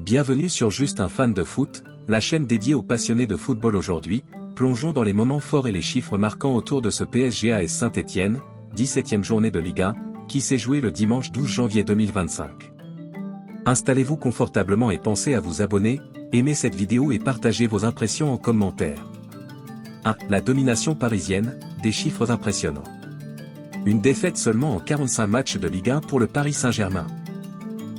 Bienvenue sur Juste un fan de foot, la chaîne dédiée aux passionnés de football aujourd'hui. Plongeons dans les moments forts et les chiffres marquants autour de ce PSG AS Saint-Étienne, 17e journée de Ligue 1, qui s'est jouée le dimanche 12 janvier 2025. Installez-vous confortablement et pensez à vous abonner, aimez cette vidéo et partagez vos impressions en commentaire. 1. La domination parisienne, des chiffres impressionnants. Une défaite seulement en 45 matchs de Ligue 1 pour le Paris Saint-Germain.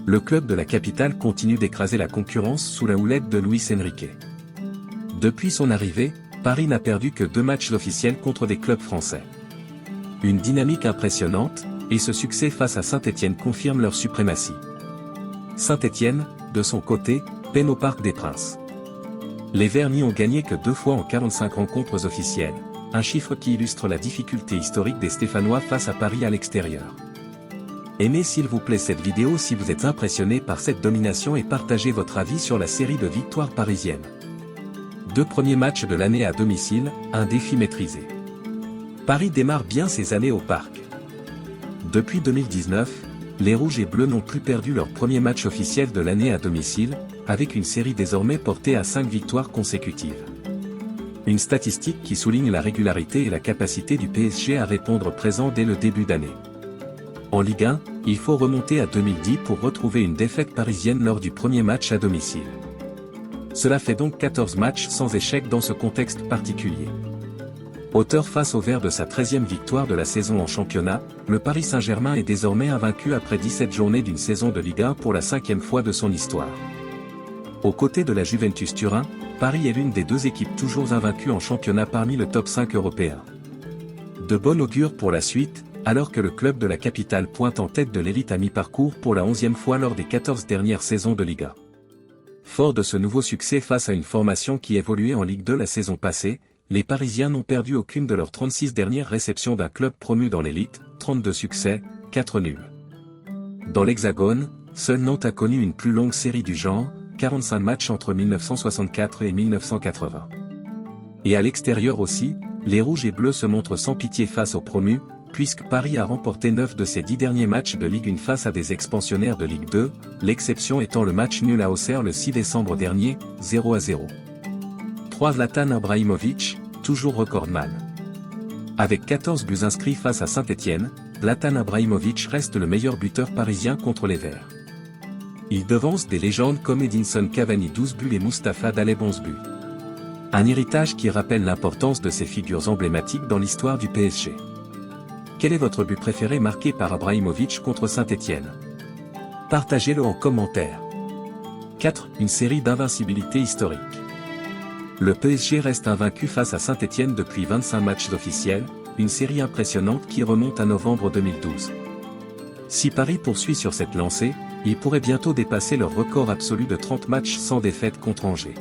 Le club de la capitale continue d'écraser la concurrence sous la houlette de Luis Enrique. Depuis son arrivée, Paris n'a perdu que 2 matchs officiels contre des clubs français. Une dynamique impressionnante, et ce succès face à Saint-Étienne confirme leur suprématie. Saint-Étienne, de son côté, peine au Parc des Princes. Les Verts n'y ont gagné que 2 fois en 45 rencontres officielles, un chiffre qui illustre la difficulté historique des Stéphanois face à Paris à l'extérieur. Aimez s'il vous plaît cette vidéo si vous êtes impressionné par cette domination et partagez votre avis sur la série de victoires parisiennes. 2 premiers matchs de l'année à domicile, un défi maîtrisé. Paris démarre bien ses années au Parc. Depuis 2019, les Rouges et Bleus n'ont plus perdu leur premier match officiel de l'année à domicile, avec une série désormais portée à 5 victoires consécutives. Une statistique qui souligne la régularité et la capacité du PSG à répondre présent dès le début d'année. En Ligue 1, il faut remonter à 2010 pour retrouver une défaite parisienne lors du premier match à domicile. Cela fait donc 14 matchs sans échec dans ce contexte particulier. Auteur face aux Verts de sa 13e victoire de la saison en championnat, le Paris Saint-Germain est désormais invaincu après 17 journées d'une saison de Ligue 1 pour la 5e fois de son histoire. Aux côtés de la Juventus Turin, Paris est l'une des 2 équipes toujours invaincues en championnat parmi le top 5 européen. De bon augure pour la suite, alors que le club de la capitale pointe en tête de l'élite à mi-parcours pour la 11e fois lors des 14 dernières saisons de Ligue 1. Fort de ce nouveau succès face à une formation qui évoluait en Ligue 2 la saison passée, les Parisiens n'ont perdu aucune de leurs 36 dernières réceptions d'un club promu dans l'élite, 32 succès, 4 nuls. Dans l'Hexagone, seul Nantes a connu une plus longue série du genre, 45 matchs entre 1964 et 1980. Et à l'extérieur aussi, les Rouges et Bleus se montrent sans pitié face aux promus, puisque Paris a remporté 9 de ses 10 derniers matchs de Ligue 1 face à des expansionnaires de Ligue 2, l'exception étant le match nul à Auxerre le 6 décembre dernier, 0-0. 3. Zlatan Ibrahimović, toujours recordman. Avec 14 buts inscrits face à Saint-Étienne, Zlatan Ibrahimović reste le meilleur buteur parisien contre les Verts. Il devance des légendes comme Edinson Cavani 12 buts et Mustapha Daleb 11 buts. Un héritage qui rappelle l'importance de ces figures emblématiques dans l'histoire du PSG. Quel est votre but préféré marqué par Ibrahimović contre Saint-Étienne? Partagez-le en commentaire. 4. Une série d'invincibilité historique. Le PSG reste invaincu face à Saint-Étienne depuis 25 matchs officiels, une série impressionnante qui remonte à novembre 2012. Si Paris poursuit sur cette lancée, il pourrait bientôt dépasser leur record absolu de 30 matchs sans défaite contre Angers.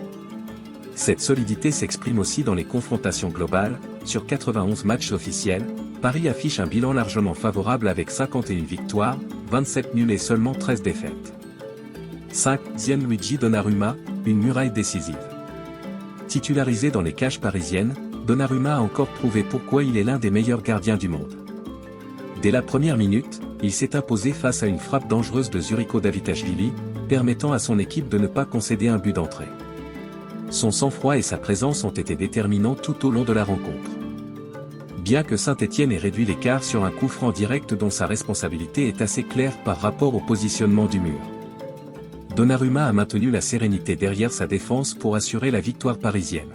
Cette solidité s'exprime aussi dans les confrontations globales. Sur 91 matchs officiels, Paris affiche un bilan largement favorable avec 51 victoires, 27 nuls et seulement 13 défaites. 5. Gianluigi Donnarumma, une muraille décisive. Titularisé dans les cages parisiennes, Donnarumma a encore prouvé pourquoi il est l'un des meilleurs gardiens du monde. Dès la première minute, il s'est imposé face à une frappe dangereuse de Zuriko Davitashvili, permettant à son équipe de ne pas concéder un but d'entrée. Son sang-froid et sa présence ont été déterminants tout au long de la rencontre. Bien que Saint-Étienne ait réduit l'écart sur un coup franc direct dont sa responsabilité est assez claire par rapport au positionnement du mur, Donnarumma a maintenu la sérénité derrière sa défense pour assurer la victoire parisienne.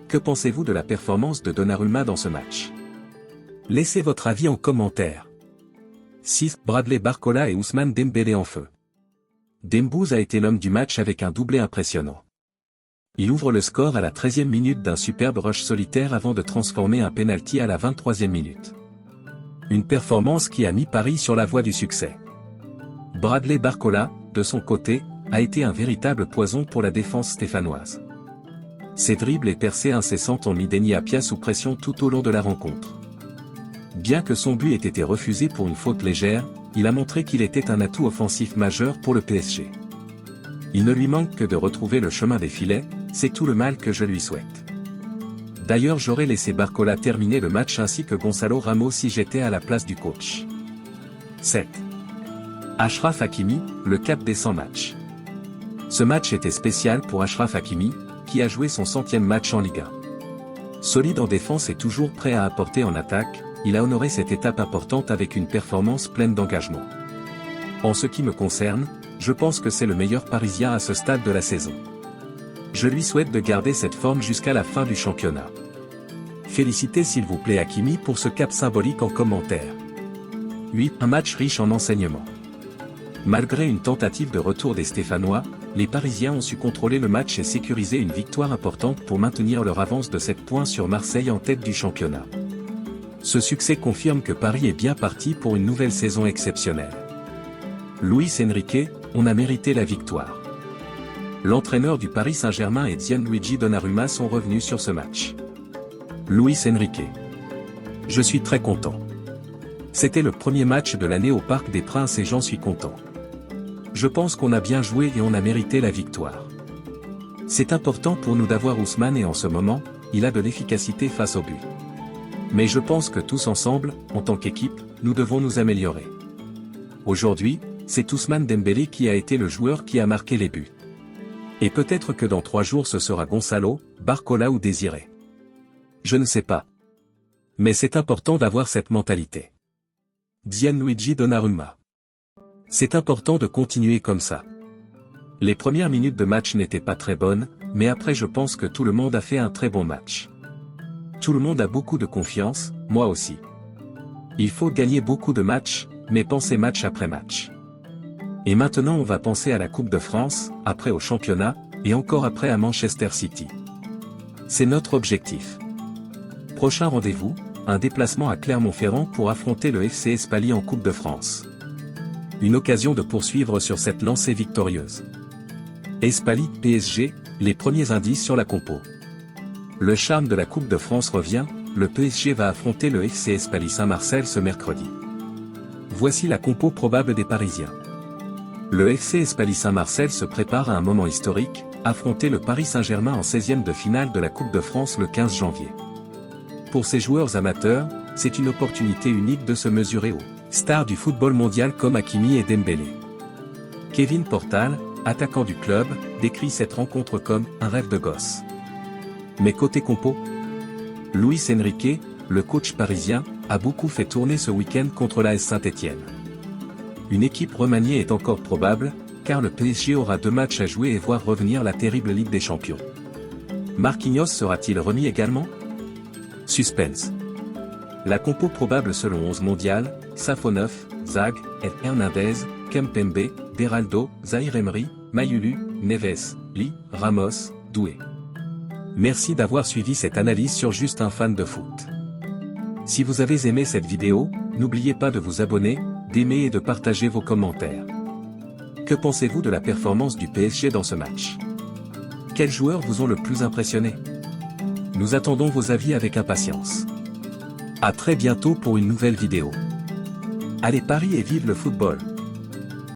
Que pensez-vous de la performance de Donnarumma dans ce match? Laissez votre avis en commentaire. 6. Bradley Barcola et Ousmane Dembélé en feu. Dembouz a été l'homme du match avec un doublé impressionnant. Il ouvre le score à la 13e minute d'un superbe rush solitaire avant de transformer un penalty à la 23e minute. Une performance qui a mis Paris sur la voie du succès. Bradley Barcola, de son côté, a été un véritable poison pour la défense stéphanoise. Ses dribbles et percées incessantes ont mis Denny Appiah sous pression tout au long de la rencontre. Bien que son but ait été refusé pour une faute légère, il a montré qu'il était un atout offensif majeur pour le PSG. Il ne lui manque que de retrouver le chemin des filets, c'est tout le mal que je lui souhaite. D'ailleurs j'aurais laissé Barcola terminer le match ainsi que Gonzalo Ramos si j'étais à la place du coach. 7. Achraf Hakimi, le cap des 100 matchs. Ce match était spécial pour Achraf Hakimi, qui a joué son 100e match en Ligue 1. Solide en défense et toujours prêt à apporter en attaque, il a honoré cette étape importante avec une performance pleine d'engagement. En ce qui me concerne, je pense que c'est le meilleur Parisien à ce stade de la saison. Je lui souhaite de garder cette forme jusqu'à la fin du championnat. Félicitez s'il vous plaît Hakimi pour ce cap symbolique en commentaire. 8. Un match riche en enseignements. Malgré une tentative de retour des Stéphanois, les Parisiens ont su contrôler le match et sécuriser une victoire importante pour maintenir leur avance de 7 points sur Marseille en tête du championnat. Ce succès confirme que Paris est bien parti pour une nouvelle saison exceptionnelle. Luis Enrique, on a mérité la victoire. L'entraîneur du Paris Saint-Germain et Gianluigi Donnarumma sont revenus sur ce match. Luis Enrique. Je suis très content. C'était le premier match de l'année au Parc des Princes et j'en suis content. Je pense qu'on a bien joué et on a mérité la victoire. C'est important pour nous d'avoir Ousmane et en ce moment, il a de l'efficacité face au but. Mais je pense que tous ensemble, en tant qu'équipe, nous devons nous améliorer. Aujourd'hui, c'est Ousmane Dembélé qui a été le joueur qui a marqué les buts. Et peut-être que dans 3 jours ce sera Gonçalo, Barcola ou Désiré. Je ne sais pas. Mais c'est important d'avoir cette mentalité. Gianluigi Donnarumma. C'est important de continuer comme ça. Les premières minutes de match n'étaient pas très bonnes, mais après je pense que tout le monde a fait un très bon match. Tout le monde a beaucoup de confiance, moi aussi. Il faut gagner beaucoup de matchs, mais penser match après match. Et maintenant on va penser à la Coupe de France, après au championnat, et encore après à Manchester City. C'est notre objectif. Prochain rendez-vous, un déplacement à Clermont-Ferrand pour affronter le FC Espali en Coupe de France. Une occasion de poursuivre sur cette lancée victorieuse. Espali, PSG, les premiers indices sur la compo. Le charme de la Coupe de France revient, le PSG va affronter le FC Espali Saint-Marcel ce mercredi. Voici la compo probable des Parisiens. Le FC Espali Saint-Marcel se prépare à un moment historique, affronter le Paris Saint-Germain en 16e de finale de la Coupe de France le 15 janvier. Pour ces joueurs amateurs, c'est une opportunité unique de se mesurer aux stars du football mondial comme Hakimi et Dembélé. Kevin Portal, attaquant du club, décrit cette rencontre comme un rêve de gosse. Mais côté compo, Luis Enrique, le coach parisien, a beaucoup fait tourner ce week-end contre l'AS Saint-Étienne. Une équipe remaniée est encore probable, car le PSG aura 2 matchs à jouer et voir revenir la terrible Ligue des Champions. Marquinhos sera-t-il remis également? Suspense. La compo probable selon 11 mondial, Safonov, Zag, Hernandez, Kempembe, Beraldo, Zaïre Emery, Mayulu, Neves, Lee, Ramos, Doué. Merci d'avoir suivi cette analyse sur Juste un fan de foot. Si vous avez aimé cette vidéo, n'oubliez pas de vous abonner, d'aimer et de partager vos commentaires. Que pensez-vous de la performance du PSG dans ce match? Quels joueurs vous ont le plus impressionné? Nous attendons vos avis avec impatience. À très bientôt pour une nouvelle vidéo. Allez Paris et vive le football!